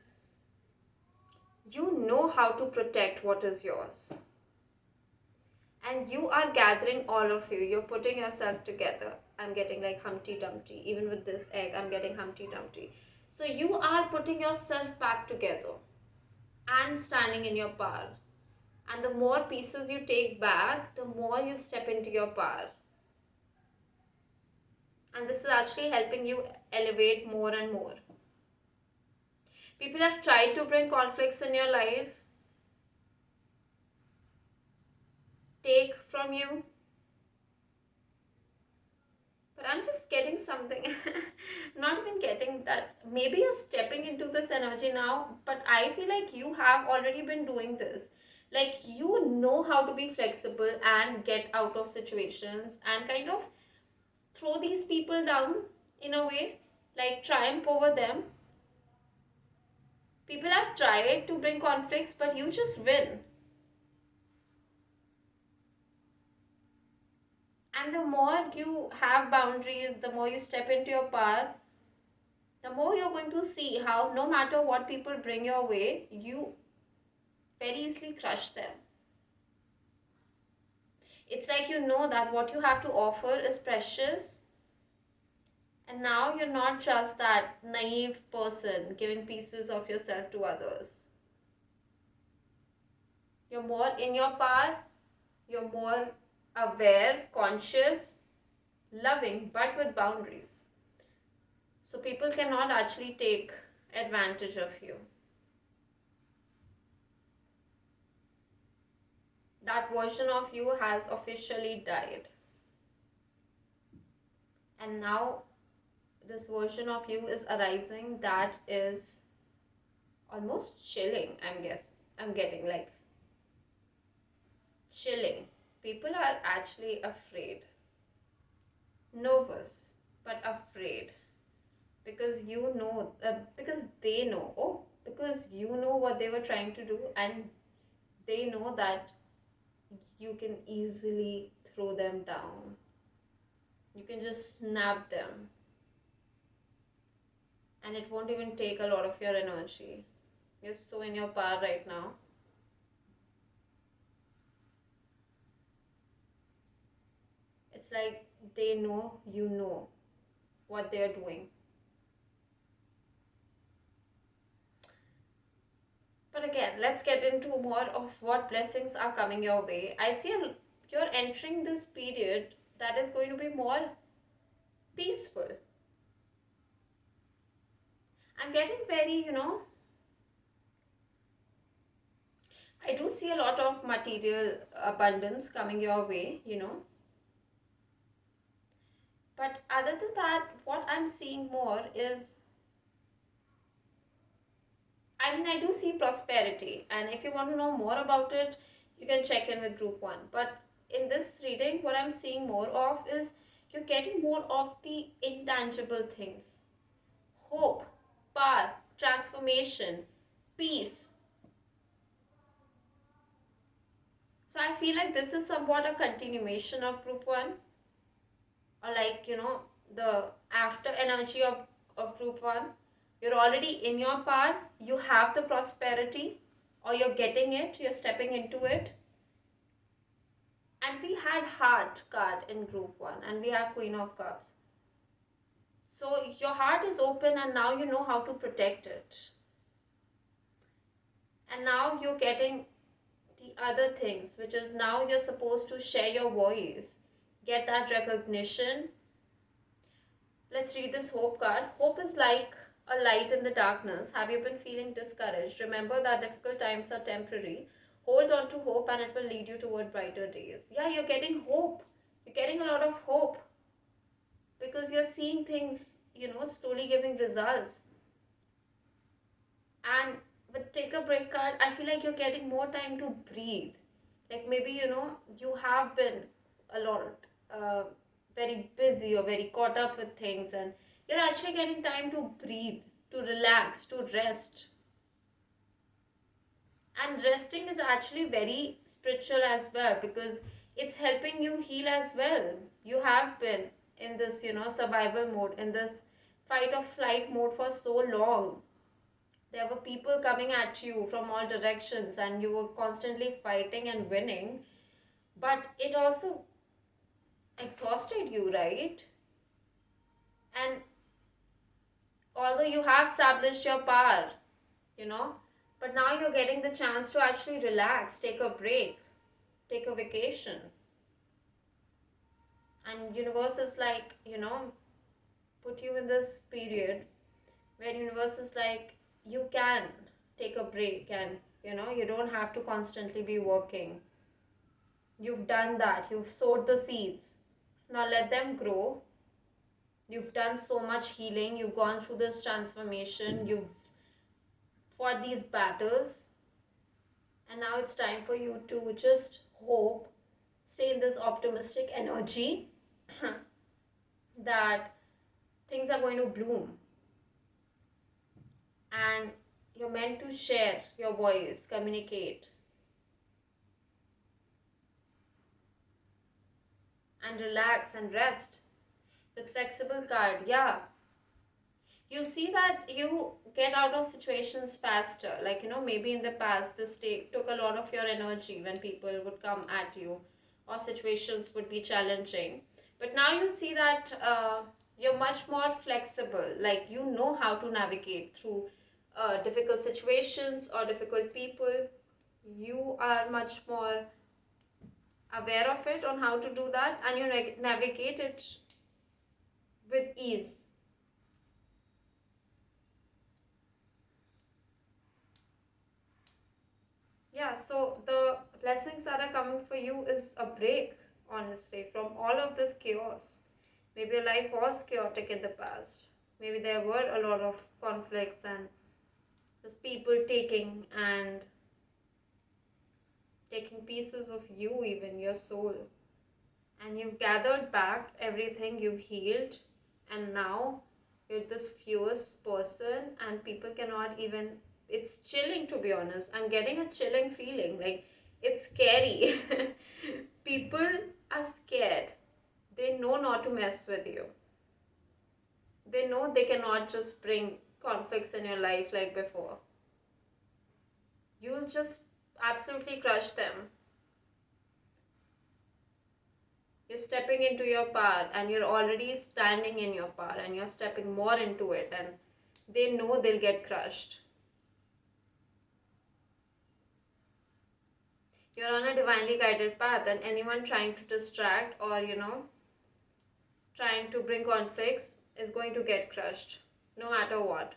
A: You know how to protect what is yours. And you are gathering all of you. You're putting yourself together. I'm getting like Humpty Dumpty. Even with this egg, I'm getting Humpty Dumpty. So you are putting yourself back together and standing in your power. And the more pieces you take back, the more you step into your power. And this is actually helping you elevate more and more. People have tried to bring conflicts in your life, take from you. But I'm just getting something, not even getting that. Maybe you're stepping into this energy now, but I feel like you have already been doing this. Like you know how to be flexible and get out of situations and kind of throw these people down in a way, like triumph over them. People have tried to bring conflicts, but you just win. And the more you have boundaries, the more you step into your power, the more you're going to see how no matter what people bring your way, you very easily crush them. It's like you know that what you have to offer is precious. And now you're not just that naive person giving pieces of yourself to others. You're more in your power, you're more aware, conscious, loving, but with boundaries. So people cannot actually take advantage of you. That version of you has officially died. And now this version of you is arising that is almost chilling, I'm getting like chilling. People are actually afraid. Nervous, but afraid. Because because they know, because you know what they were trying to do, and they know that you can easily throw them down. You can just snap them. And it won't even take a lot of your energy. You're so in your power right now. It's like they know you know what they're doing. But again, let's get into more of what blessings are coming your way. I see you're entering this period that is going to be more peaceful. I'm getting very, I do see a lot of material abundance coming your way, But other than that, what I'm seeing more is, I do see prosperity. And if you want to know more about it, you can check in with group 1. But in this reading, what I'm seeing more of is you're getting more of the intangible things. Hope, power, transformation, peace. So I feel like this is somewhat a continuation of group 1. Or like, the after energy of group 1. You're already in your power. You have the prosperity, or you're getting it. You're stepping into it. And we had heart card in group 1, and we have Queen of Cups. So your heart is open, and now you know how to protect it. And now you're getting the other things, which is now you're supposed to share your voice, get that recognition. Let's read this hope card. Hope is like a light in the darkness? Have you been feeling discouraged? Remember that difficult times are temporary. Hold on to hope and it will lead you toward brighter days. Yeah, you're getting hope. You're getting a lot of hope because you're seeing things, slowly giving results. And with take a break card, I feel like you're getting more time to breathe. Like maybe, you have been a lot, uh, very busy or very caught up with things, and you're actually getting time to breathe, to relax, to rest. And resting is actually very spiritual as well because it's helping you heal as well. You have been in this, survival mode, in this fight or flight mode for so long. There were people coming at you from all directions and you were constantly fighting and winning, but it also exhausted you, right? And although you have established your power, you know, but now you're getting the chance to actually relax, take a break, take a vacation. And universe is like, put you in this period where universe is like, you can take a break and, you don't have to constantly be working. You've done that. You've sowed the seeds. Now let them grow. You've done so much healing. You've gone through this transformation. You've fought these battles. And now it's time for you to just hope, stay in this optimistic energy that things are going to bloom. And you're meant to share your voice, communicate, and relax and rest with flexible card. Yeah, you'll see that you get out of situations faster. Like, maybe in the past this took a lot of your energy when people would come at you or situations would be challenging, but now you'll see that you're much more flexible. Like, you know how to navigate through difficult situations or difficult people. You are much more aware of it on how to do that, and you navigate it with ease. Yeah, so the blessings that are coming for you is a break, honestly, from all of this chaos. Maybe your life was chaotic in the past. Maybe there were a lot of conflicts and just people taking pieces of you, even your soul. And you've gathered back everything, you've healed, and now you're this fierce person, and people cannot even. It's chilling, to be honest. I'm getting a chilling feeling. Like, it's scary. People are scared. They know not to mess with you. They know they cannot just bring conflicts in your life like before. You'll just absolutely crush them. You're stepping into your power and you're already standing in your power and you're stepping more into it, and they know they'll get crushed. You're on a divinely guided path, and anyone trying to distract or, trying to bring conflicts is going to get crushed no matter what.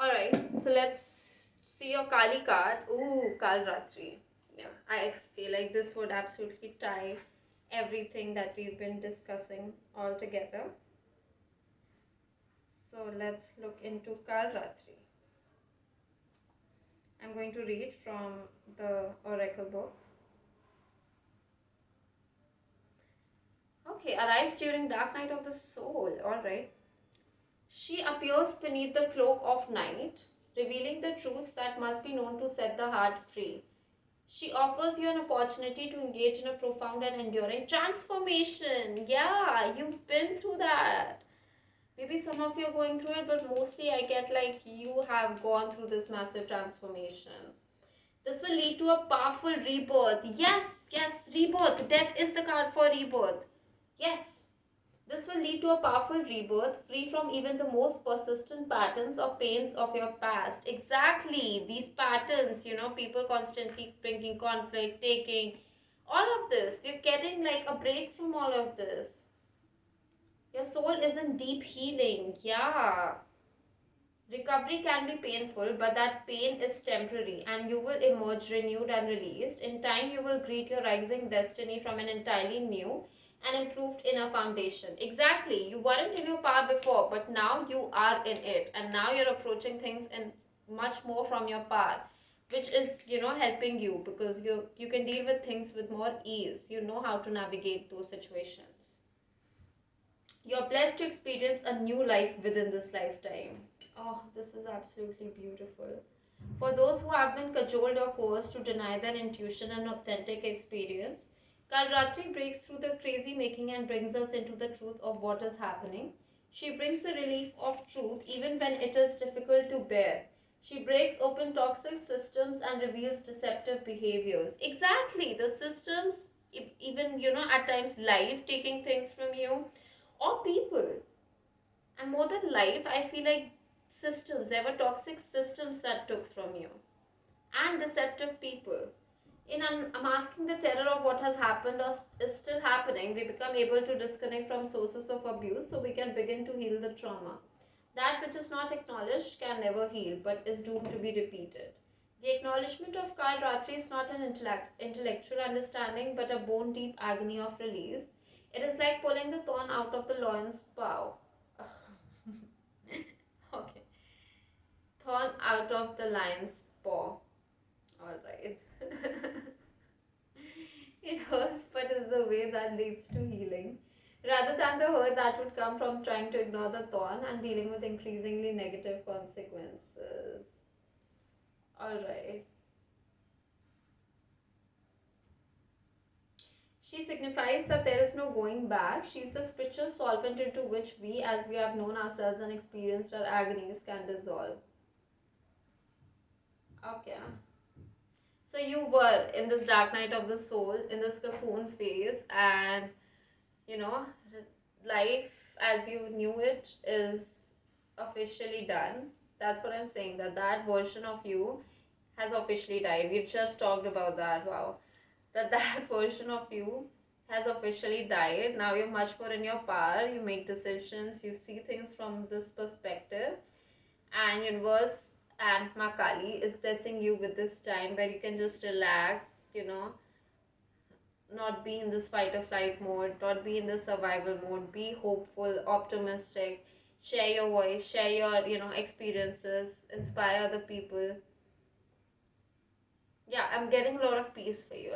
A: Alright, so let's see your Kali card. Ooh, Kal Ratri. Yeah, I feel like this would absolutely tie everything that we've been discussing all together. So let's look into Kal Ratri. I'm going to read from the Oracle book. Okay, arrives during dark night of the soul. Alright. She appears beneath the cloak of night, revealing the truths that must be known to set the heart free. She offers you an opportunity to engage in a profound and enduring transformation. Yeah, you've been through that. Maybe some of you are going through it, but mostly I get like you have gone through this massive transformation. This will lead to a powerful rebirth. Yes, rebirth. Death is the card for rebirth. Yes. This will lead to a powerful rebirth, free from even the most persistent patterns or pains of your past. Exactly. These patterns, people constantly bringing conflict, taking, all of this. You're getting like a break from all of this. Your soul is in deep healing. Yeah. Recovery can be painful, but that pain is temporary and you will emerge renewed and released. In time, you will greet your rising destiny from an entirely new and improved inner foundation. Exactly. You weren't in your power before, but now you are in it. And now you're approaching things in much more from your power, which is, helping you because you can deal with things with more ease. You know how to navigate those situations. You're blessed to experience a new life within this lifetime. Oh, this is absolutely beautiful. For those who have been cajoled or coerced to deny their intuition and authentic experience, Kalratri breaks through the crazy making and brings us into the truth of what is happening. She brings the relief of truth even when it is difficult to bear. She breaks open toxic systems and reveals deceptive behaviors. Exactly, the systems, even, at times life taking things from you, or people. And more than life, I feel like systems, there were toxic systems that took from you, and deceptive people. In unmasking the terror of what has happened or is still happening, we become able to disconnect from sources of abuse so we can begin to heal the trauma. That which is not acknowledged can never heal but is doomed to be repeated. The acknowledgement of Kal Ratri is not an intellectual understanding but a bone deep agony of release. It is like pulling the thorn out of the lion's paw. Okay. Thorn out of the lion's paw. Alright. It hurts, but is the way that leads to healing. Rather than the hurt that would come from trying to ignore the thorn and dealing with increasingly negative consequences. Alright. She signifies that there is no going back. She's the spiritual solvent into which we, as we have known ourselves and experienced our agonies, can dissolve. Okay. So you were in this dark night of the soul, in this cocoon phase, and you know, life as you knew it is officially done. That's what I'm saying, that version of you has officially died. We just talked about that. Wow. That version of you has officially died. Now you're much more in your power. You make decisions. You see things from this perspective. And universe and Maa Kali is blessing you with this time where you can just relax, not be in this fight or flight mode, not be in the survival mode, be hopeful, optimistic, share your voice, share your, experiences, inspire other people. Yeah, I'm getting a lot of peace for you.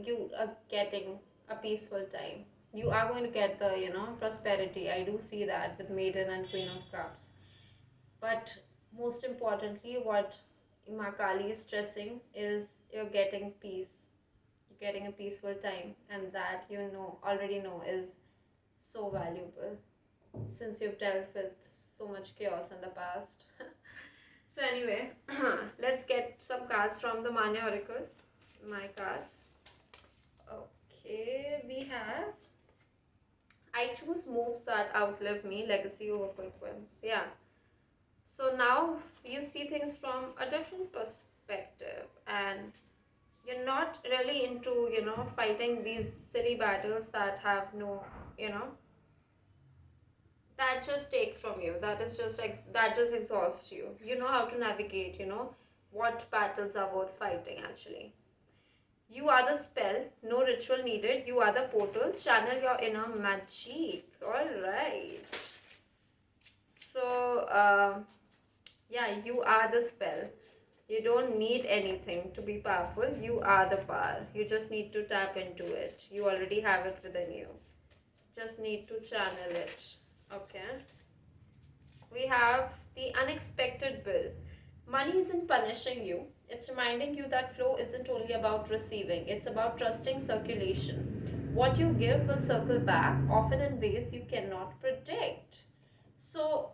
A: You are getting a peaceful time. You are going to get the, prosperity. I do see that with Maiden and Queen of Cups. But most importantly, what Maa Kali is stressing is you're getting peace. You're getting a peaceful time, and that already know is so valuable since you've dealt with so much chaos in the past. So anyway, let's get some cards from the Manya Oracle. My cards. Okay, we have I choose moves that outlive me, legacy over quick wins. Yeah. So now you see things from a different perspective, and you're not really into, fighting these silly battles that have no, that just take from you. That is just that just exhausts you. You know how to navigate, what battles are worth fighting actually. You are the spell, no ritual needed. You are the portal, channel your inner magic. Alright. So, yeah, you are the spell. You don't need anything to be powerful. You are the power. You just need to tap into it. You already have it within you. Just need to channel it. Okay. We have the unexpected bill. Money isn't punishing you. It's reminding you that flow isn't only about receiving. It's about trusting circulation. What you give will circle back, often in ways you cannot predict. So,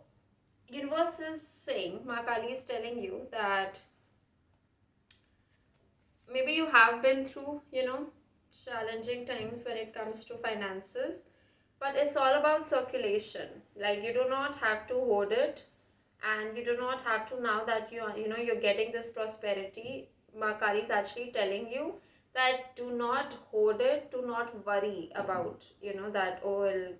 A: universe is saying, Maa Kali is telling you that maybe you have been through, challenging times when it comes to finances, but it's all about circulation. Like you do not have to hoard it, and you do not have to, now that you're getting this prosperity. Maa Kali is actually telling you that do not hoard it, do not worry about, that, oh,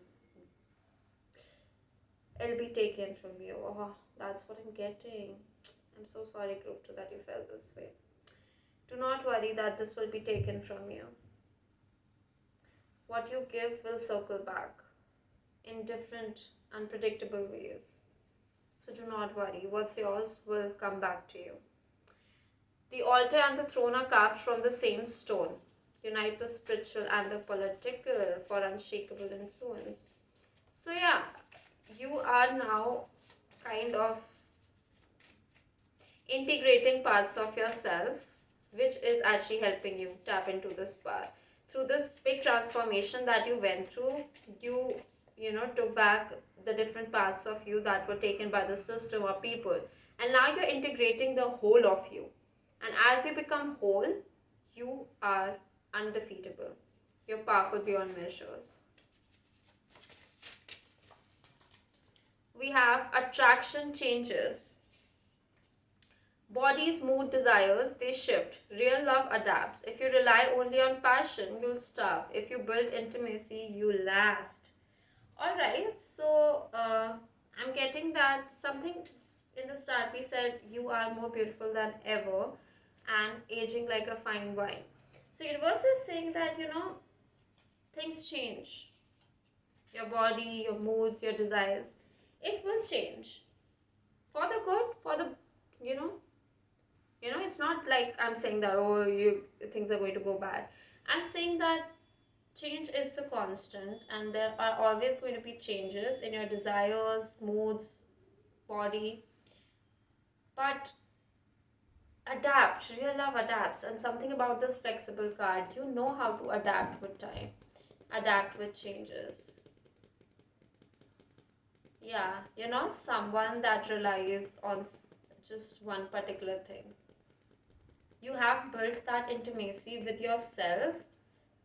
A: it'll be taken from you. Oh, that's what I'm getting. I'm so sorry, group 2, that you felt this way. Do not worry that this will be taken from you. What you give will circle back in different unpredictable ways. So do not worry, what's yours will come back to you. The altar and the throne are carved from the same stone. Unite the spiritual and the political for unshakable influence. So yeah, you are now kind of integrating parts of yourself, which is actually helping you tap into this power. Through this big transformation that you went through, you know, took back the different parts of you that were taken by the system or people, and now you're integrating the whole of you. And as you become whole, you are undefeatable. You're powerful beyond measures. We have attraction changes. Body's mood desires, they shift. Real love adapts. If you rely only on passion, you'll starve. If you build intimacy, you last. Alright, so I'm getting that something in the start we said you are more beautiful than ever and aging like a fine wine. So universe is saying that, you know, things change. Your body, your moods, your desires, it will change. For the good, for the, you know, it's not like I'm saying that, oh, things are going to go bad. I'm saying that change is the constant, and there are always going to be changes in your desires, moods, body. But adapt, real love adapts. And something about this flexible card, you know how to adapt with time, adapt with changes. Yeah, you're not someone that relies on just one particular thing. You have built that intimacy with yourself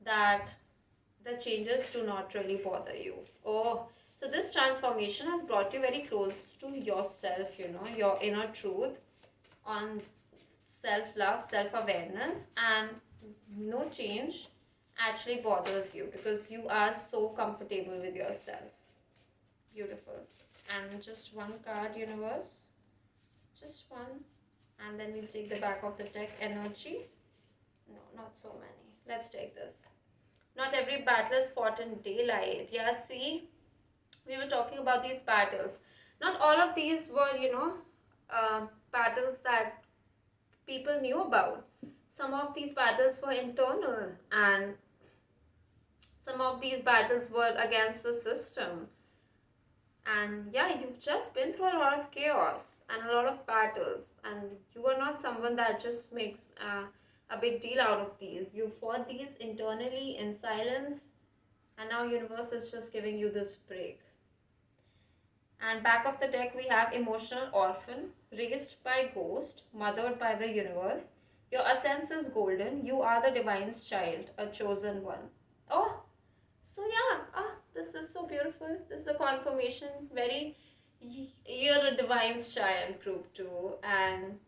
A: that the changes do not really bother you. Oh, so this transformation has brought you very close to yourself, you know, your inner truth on self-love, self-awareness, and no change actually bothers you because you are so comfortable with yourself. Beautiful. And just one card, universe. Just one. And then we'll take the back of the deck energy. No, not so many. Let's take this. Not every battle is fought in daylight. Yeah, see, we were talking about these battles. Not all of these were, you know, battles that people knew about. Some of these battles were internal, and some of these battles were against the system. And yeah, you've just been through a lot of chaos and a lot of battles, and you are not someone that just makes a big deal out of these. You fought these internally in silence, and now universe is just giving you this break. And back of the deck we have emotional orphan, raised by ghost, mothered by the universe. Your essence is golden. You are the divine's child, a chosen one. Oh, so yeah, this is so beautiful. This is a confirmation. You're a divine's child, group 2, and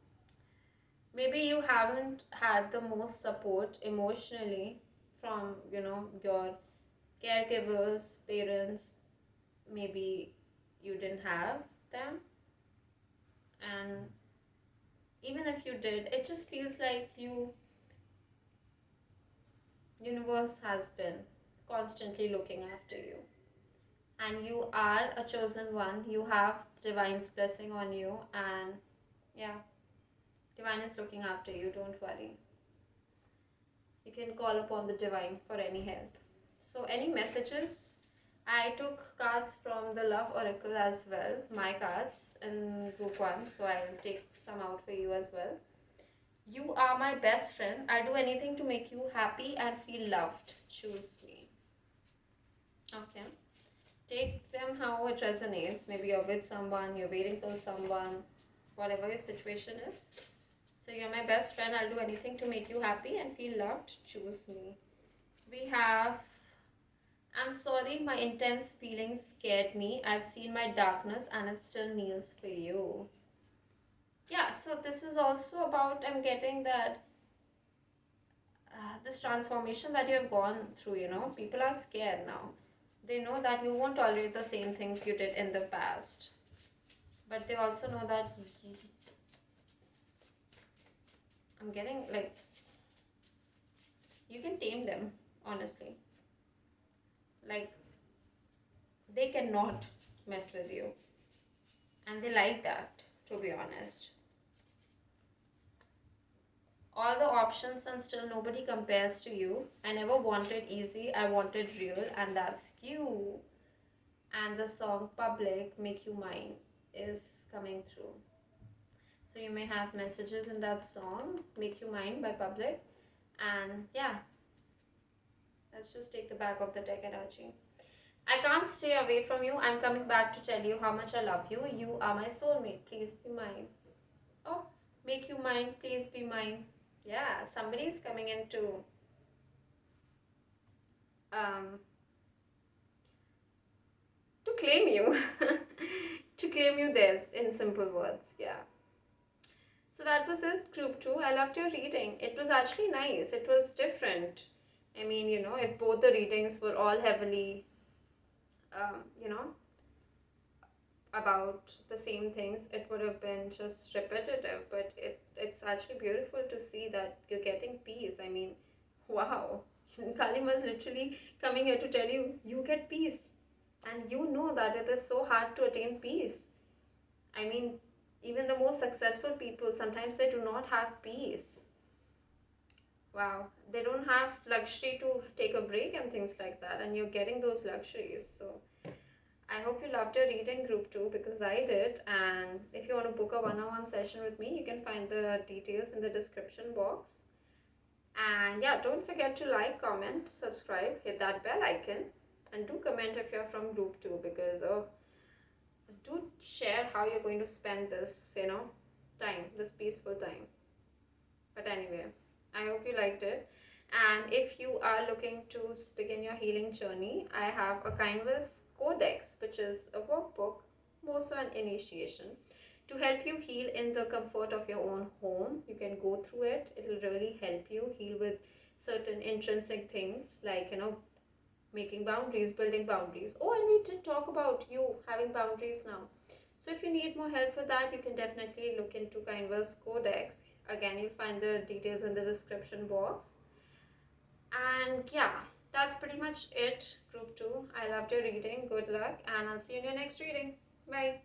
A: maybe you haven't had the most support emotionally from, you know, your caregivers, parents. Maybe you didn't have them, and even if you did, it just feels like universe has been constantly looking after you, and you are a chosen one. You have divine's blessing on you, and yeah, divine is looking after you. Don't worry, you can call upon the divine for any help. So any messages? I took cards from the Love Oracle as well, my cards in group 1, so I'll take some out for you as well. You are my best friend. I'll do anything to make you happy and feel loved. Choose me. Okay. Take them how it resonates. Maybe you're with someone, you're waiting for someone, whatever your situation is. So you're my best friend. I'll do anything to make you happy and feel loved. Choose me. We have, I'm sorry, my intense feelings scared me. I've seen my darkness and it still kneels for you. Yeah, so this is also about, I'm getting that this transformation that you have gone through, you know, people are scared now. They know that you won't tolerate the same things you did in the past. But they also know that I'm getting like, you can tame them, honestly. Like, they cannot mess with you. And they like that, to be honest. All the options and still nobody compares to you. I never wanted easy, I wanted real, and that's you. And the song Public, Make You Mine is coming through. So you may have messages in that song, Make You Mine by Public. And yeah, let's just take the back of the deck energy. I can't stay away from you. I'm coming back to tell you how much I love you. You are my soulmate. Please be mine. Oh, make you mine. Please be mine. Yeah, somebody's coming in um to claim you. To claim you this in simple words. Yeah. So that was it, group 2. I loved your reading. It was actually nice. It was different. I mean, if both the readings were all heavily, um, you know, about the same things, it would have been just repetitive. But it's actually beautiful to see that you're getting peace. I mean, wow. Kalima is literally coming here to tell you, you get peace. And you know that it is so hard to attain peace. I mean, even the most successful people, sometimes they do not have peace. Wow, they don't have luxury to take a break and things like that, and you're getting those luxuries. So I hope you loved your reading, group 2, because I did. And if you want to book a one-on-one session with me, you can find the details in the description box. And yeah, don't forget to like, comment, subscribe, hit that bell icon, and do comment if you're from group 2, because do share how you're going to spend this, time, this peaceful time. But anyway, I hope you liked it. And if you are looking to begin your healing journey, I have a Kindverse Codex, which is a workbook, more so an initiation, to help you heal in the comfort of your own home. You can go through it. It will really help you heal with certain intrinsic things like, making boundaries, building boundaries. Oh, and we did talk about you having boundaries now. So if you need more help with that, you can definitely look into Kindverse Codex. Again, you'll find the details in the description box. And yeah, that's pretty much it, group 2. I loved your reading. Good luck, and I'll see you in your next reading. Bye.